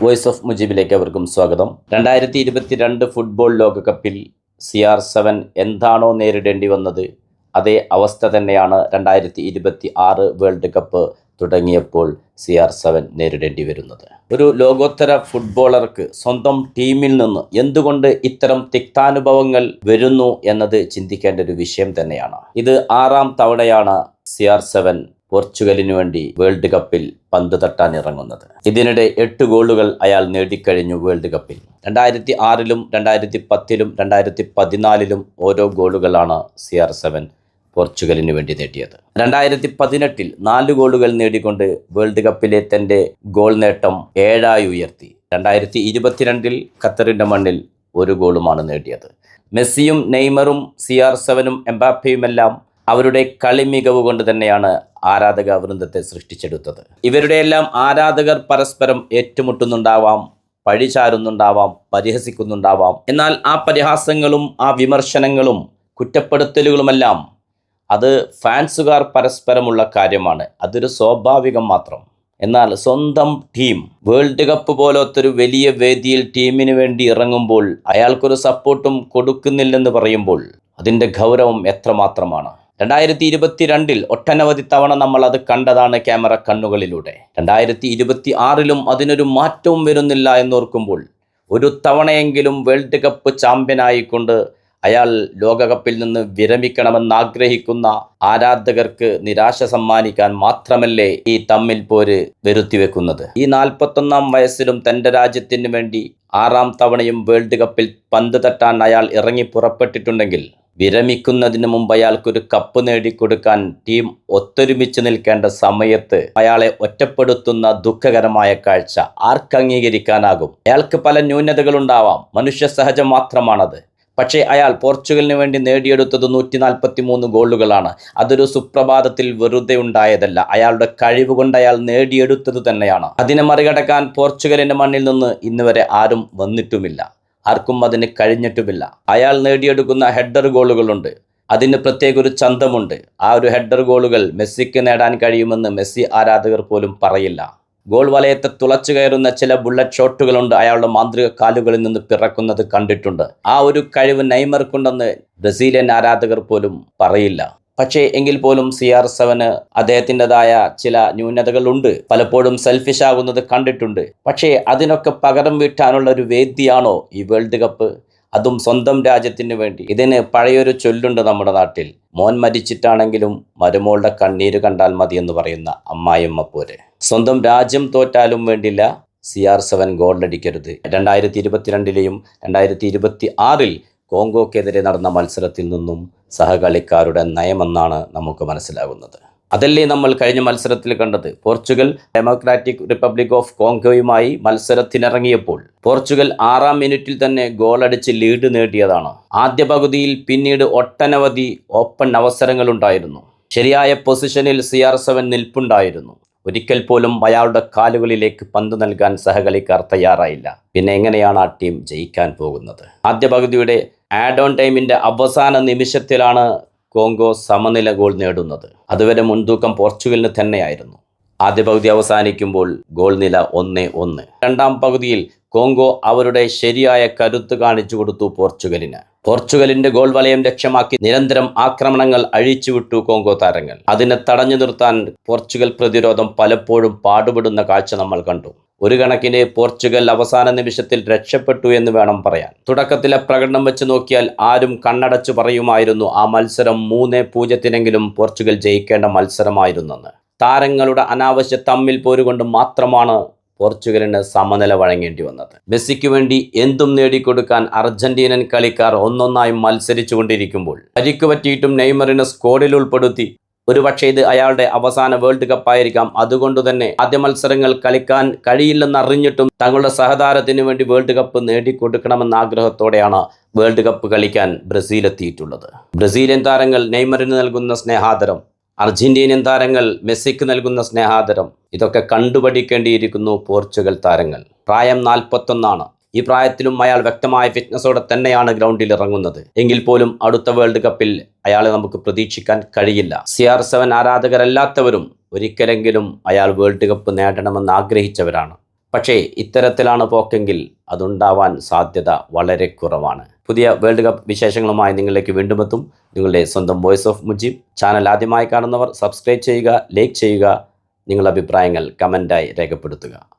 Voice of മുജീബിലേക്ക് അവർക്കും സ്വാഗതം. 2022 football ലോകകപ്പിൽ CR7 എന്താണോ നേരിടേണ്ടി വന്നത് അതേ അവസ്ഥ തന്നെയാണ് 2026 വേൾഡ് കപ്പ് തുടങ്ങിയപ്പോൾ CR7 നേരിടേണ്ടി വരുന്നത്. ഒരു ലോകോത്തര ഫുട്ബോളർക്ക് സ്വന്തം ടീമിൽ നിന്ന് എന്തുകൊണ്ട് ഇത്തരം തിക്താനുഭവങ്ങൾ വരുന്നു എന്നത് ചിന്തിക്കേണ്ട ഒരു വിഷയം തന്നെയാണ്. ഇത് 6ാം തവണയാണ് CR7 പോർച്ചുഗലിനു വേണ്ടി വേൾഡ് കപ്പിൽ പന്ത് തട്ടാൻ ഇറങ്ങുന്നത്. ഇതിനിടെ 8 ഗോളുകൾ അയാൾ നേടിക്കഴിഞ്ഞു വേൾഡ് കപ്പിൽ. 2006-ലും 2010-ലും 2014-ലും ഓരോ ഗോളുകളാണ് CR7 പോർച്ചുഗലിന് വേണ്ടി നേടിയത്. 2018-ൽ 4 ഗോളുകൾ നേടിക്കൊണ്ട് വേൾഡ് കപ്പിലെ തൻ്റെ ഗോൾ നേട്ടം 7 ഉയർത്തി. 2022-ൽ ഖത്തറിൻ്റെ മണ്ണിൽ 1 ഗോളുമാണ് നേടിയത്. മെസ്സിയും നെയ്മറും CR7-ഉം എംബാപ്പയുമെല്ലാം അവരുടെ കളി മികവ് കൊണ്ട് തന്നെയാണ് ആരാധക വൃന്ദത്തെ സൃഷ്ടിച്ചെടുത്തത്. ഇവരുടെയെല്ലാം ആരാധകർ പരസ്പരം ഏറ്റുമുട്ടുന്നുണ്ടാവാം, പഴിചാരുന്നുണ്ടാവാം, പരിഹസിക്കുന്നുണ്ടാവാം. എന്നാൽ ആ പരിഹാസങ്ങളും ആ വിമർശനങ്ങളും കുറ്റപ്പെടുത്തലുകളുമെല്ലാം അത് ഫാൻസുകാർ പരസ്പരമുള്ള കാര്യമാണ്. അതൊരു സ്വാഭാവികം മാത്രം. എന്നാൽ സ്വന്തം ടീം വേൾഡ് കപ്പ് പോലത്തൊരു വലിയ വേദിയിൽ ടീമിന് വേണ്ടി ഇറങ്ങുമ്പോൾ അയാൾക്കൊരു സപ്പോർട്ടും കൊടുക്കുന്നില്ലെന്ന് പറയുമ്പോൾ അതിൻ്റെ ഗൗരവം എത്രമാത്രമാണ്. 2022-ൽ ഒട്ടനവധി തവണ നമ്മൾ അത് കണ്ടതാണ് ക്യാമറ കണ്ണുകളിലൂടെ. 2026-ലും അതിനൊരു മാറ്റവും വരുന്നില്ല എന്നോർക്കുമ്പോൾ ഒരു തവണയെങ്കിലും വേൾഡ് കപ്പ് ചാമ്പ്യനായിക്കൊണ്ട് അയാൾ ലോകകപ്പിൽ നിന്ന് വിരമിക്കണമെന്നാഗ്രഹിക്കുന്ന ആരാധകർക്ക് നിരാശ സമ്മാനിക്കാൻ മാത്രമല്ലേ ഈ തമ്മിൽ പോര് വരുത്തിവെക്കുന്നത്. ഈ 41-ാം വയസ്സിലും തൻ്റെ രാജ്യത്തിന് വേണ്ടി 6ാം തവണയും വേൾഡ് കപ്പിൽ പന്ത് തട്ടാൻ അയാൾ ഇറങ്ങി പുറപ്പെട്ടിട്ടുണ്ടെങ്കിൽ വിരമിക്കുന്നതിന് മുമ്പ് അയാൾക്കൊരു കപ്പ് നേടിക്കൊടുക്കാൻ ടീം ഒത്തൊരുമിച്ച് നിൽക്കേണ്ട സമയത്ത് അയാളെ ഒറ്റപ്പെടുത്തുന്ന ദുഃഖകരമായ കാഴ്ച ആർക്ക് അംഗീകരിക്കാനാകും? അയാൾക്ക് പല ന്യൂനതകളുണ്ടാവാം, മനുഷ്യ സഹജം മാത്രമാണത്. പക്ഷേ അയാൾ പോർച്ചുഗലിന് വേണ്ടി നേടിയെടുത്തത് 143 ഗോളുകളാണ്. അതൊരു സുപ്രഭാതത്തിൽ വെറുതെ ഉണ്ടായതല്ല, അയാളുടെ കഴിവ് കൊണ്ട് അയാൾ നേടിയെടുത്തത് തന്നെയാണ്. അതിനെ മറികടക്കാൻ പോർച്ചുഗലിൻ്റെ മണ്ണിൽ നിന്ന് ഇന്ന് വരെ ആരും വന്നിട്ടുമില്ല, ആർക്കും അതിന് കഴിഞ്ഞിട്ടുമില്ല. അയാൾ നേടിയെടുക്കുന്ന ഹെഡർ ഗോളുകളുണ്ട്, അതിന് പ്രത്യേക ഒരു ചന്തമുണ്ട്. ആ ഒരു ഹെഡർ ഗോളുകൾ മെസ്സിക്ക് നേടാൻ കഴിയുമെന്ന് മെസ്സി ആരാധകർ പോലും പറയില്ല. ഗോൾ വലയത്തെ തുളച്ചു കയറുന്ന ചില ബുള്ളറ്റ് ഷോട്ടുകളുണ്ട് അയാളുടെ മാന്ത്രിക കാലുകളിൽ നിന്ന് പിറക്കുന്നത് കണ്ടിട്ടുണ്ട്. ആ ഒരു കഴിവ് നെയ്മർക്കുണ്ടെന്ന് ബ്രസീലിയൻ ആരാധകർ പോലും പറയില്ല. പക്ഷേ എങ്കിൽ പോലും CR7 അദ്ദേഹത്തിൻ്റെതായ ചില ന്യൂനതകളുണ്ട്. പലപ്പോഴും സെൽഫിഷ് ആകുന്നത് കണ്ടിട്ടുണ്ട്. പക്ഷേ അതിനൊക്കെ പകരം വീട്ടാനുള്ള ഒരു വേദിയാണോ ഈ വേൾഡ് കപ്പ്? അതും സ്വന്തം രാജ്യത്തിന് വേണ്ടി. ഇതിന് പഴയൊരു ചൊല്ലുണ്ട് നമ്മുടെ നാട്ടിൽ, മോൻ മരിച്ചിട്ടാണെങ്കിലും മരുമോളുടെ കണ്ണീര് കണ്ടാൽ മതി എന്ന് പറയുന്ന അമ്മായിയമ്മ പോരെ. സ്വന്തം രാജ്യം തോറ്റാലും വേണ്ടില്ല CR7 ഗോളടിക്കരുത്. 2022-ലെയും 2026-ൽ കോങ്കോക്കെതിരെ നടന്ന മത്സരത്തിൽ നിന്നും സഹകളിക്കാരുടെ നയമെന്നാണ് നമുക്ക് മനസ്സിലാകുന്നത്. അതല്ലേ നമ്മൾ കഴിഞ്ഞ മത്സരത്തിൽ കണ്ടത്. പോർച്ചുഗൽ ഡെമോക്രാറ്റിക് റിപ്പബ്ലിക് ഓഫ് കോങ്കോയുമായി മത്സരത്തിനിറങ്ങിയപ്പോൾ പോർച്ചുഗൽ 6ാം മിനിറ്റിൽ തന്നെ ഗോളടിച്ച് ലീഡ് നേടിയതാണ്. ആദ്യ പകുതിയിൽ പിന്നീട് ഒട്ടനവധി ഓപ്പൺ അവസരങ്ങളുണ്ടായിരുന്നു. ശരിയായ പൊസിഷനിൽ CR7 നിൽപ്പുണ്ടായിരുന്നു. ഒരിക്കൽ പോലും അയാളുടെ കാലുകളിലേക്ക് പന്ത് നൽകാൻ സഹകളിക്കാർ തയ്യാറായില്ല. പിന്നെ എങ്ങനെയാണ് ആ ടീം ജയിക്കാൻ പോകുന്നത്? ആദ്യ പകുതിയുടെ ആഡ് ഓൺ ടൈമിൻ്റെ അവസാന നിമിഷത്തിലാണ് കോങ്കോ സമനില ഗോൾ നേടുന്നത്. അതുവരെ മുൻതൂക്കം പോർച്ചുഗലിന് തന്നെയായിരുന്നു. ആദ്യ പകുതി അവസാനിക്കുമ്പോൾ ഗോൾ നില 1-1. 2ാം പകുതിയിൽ കോങ്കോ അവരുടെ ശരിയായ കരുത്ത് കാണിച്ചു കൊടുത്തു പോർച്ചുഗലിന്. പോർച്ചുഗലിന്റെ ഗോൾ വലയം ലക്ഷ്യമാക്കി നിരന്തരം ആക്രമണങ്ങൾ അഴിച്ചുവിട്ടു കോങ്കോ താരങ്ങൾ. അതിനെ തടഞ്ഞു നിർത്താൻ പോർച്ചുഗൽ പ്രതിരോധം പലപ്പോഴും പാടുപെടുന്ന കാഴ്ച നമ്മൾ കണ്ടു. ഒരു കണക്കിന് പോർച്ചുഗൽ അവസാന നിമിഷത്തിൽ രക്ഷപ്പെട്ടു എന്ന് വേണം പറയാൻ. തുടക്കത്തിലെ പ്രകടനം വെച്ച് നോക്കിയാൽ ആരും കണ്ണടച്ചു പറയുമായിരുന്നു ആ മത്സരം 3-0 പോർച്ചുഗൽ ജയിക്കേണ്ട മത്സരമായിരുന്നെന്ന്. താരങ്ങളുടെ അനാവശ്യ തമ്മിൽ പോരുകൊണ്ട് മാത്രമാണ് പോർച്ചുഗലിന് സമനില വഴങ്ങേണ്ടി വന്നത്. മെസ്സിക്ക് വേണ്ടി എന്തും നേടിക്കൊടുക്കാൻ അർജന്റീനൻ കളിക്കാർ ഒന്നൊന്നായി മത്സരിച്ചു കൊണ്ടിരിക്കുമ്പോൾ പരിക്ക് പറ്റിയിട്ടും നെയ്മറിനെ സ്ക്വാഡിൽ ഉൾപ്പെടുത്തി. ഒരുപക്ഷെ ഇത് അയാളുടെ അവസാന വേൾഡ് കപ്പായിരിക്കാം. അതുകൊണ്ട് തന്നെ ആദ്യ മത്സരങ്ങൾ കളിക്കാൻ കഴിയില്ലെന്നറിഞ്ഞിട്ടും തങ്ങളുടെ സഹതാരത്തിന് വേണ്ടി വേൾഡ് കപ്പ് നേടിക്കൊടുക്കണമെന്ന ആഗ്രഹത്തോടെയാണ് വേൾഡ് കപ്പ് കളിക്കാൻ ബ്രസീൽ എത്തിയിട്ടുള്ളത്. ബ്രസീലിയൻ താരങ്ങൾ നെയ്മറിന് നൽകുന്ന സ്നേഹാദരം, അർജന്റീനിയൻ താരങ്ങൾ മെസ്സിക്ക് നൽകുന്ന സ്നേഹാദരം, ഇതൊക്കെ കണ്ടുപഠിക്കേണ്ടിയിരിക്കുന്നു പോർച്ചുഗൽ താരങ്ങൾ. പ്രായം 41 ഈ പ്രായത്തിലും അയാൾ വ്യക്തമായ ഫിറ്റ്നസോടെ തന്നെയാണ് ഗ്രൗണ്ടിൽ ഇറങ്ങുന്നത്. എങ്കിൽ പോലും അടുത്ത വേൾഡ് കപ്പിൽ അയാളെ നമുക്ക് പ്രതീക്ഷിക്കാൻ കഴിയില്ല. CR7 ആരാധകരല്ലാത്തവരും ഒരിക്കലെങ്കിലും അയാൾ വേൾഡ് കപ്പ് നേടണമെന്ന് ആഗ്രഹിച്ചവരാണ്. പക്ഷേ ഇത്തരത്തിലാണ് പോക്കെങ്കിൽ അതുണ്ടാവാൻ സാധ്യത വളരെ കുറവാണ്. പുതിയ വേൾഡ് കപ്പ് വിശേഷങ്ങളുമായി നിങ്ങളിലേക്ക് വീണ്ടും എത്തും. നിങ്ങളുടെ സ്വന്തം വോയിസ് ഓഫ് മുജീബ്. ചാനൽ ആദ്യമായി കാണുന്നവർ സബ്സ്ക്രൈബ് ചെയ്യുക, ലൈക്ക് ചെയ്യുക, നിങ്ങളുടെ അഭിപ്രായങ്ങൾ കമൻറ്റായി രേഖപ്പെടുത്തുക.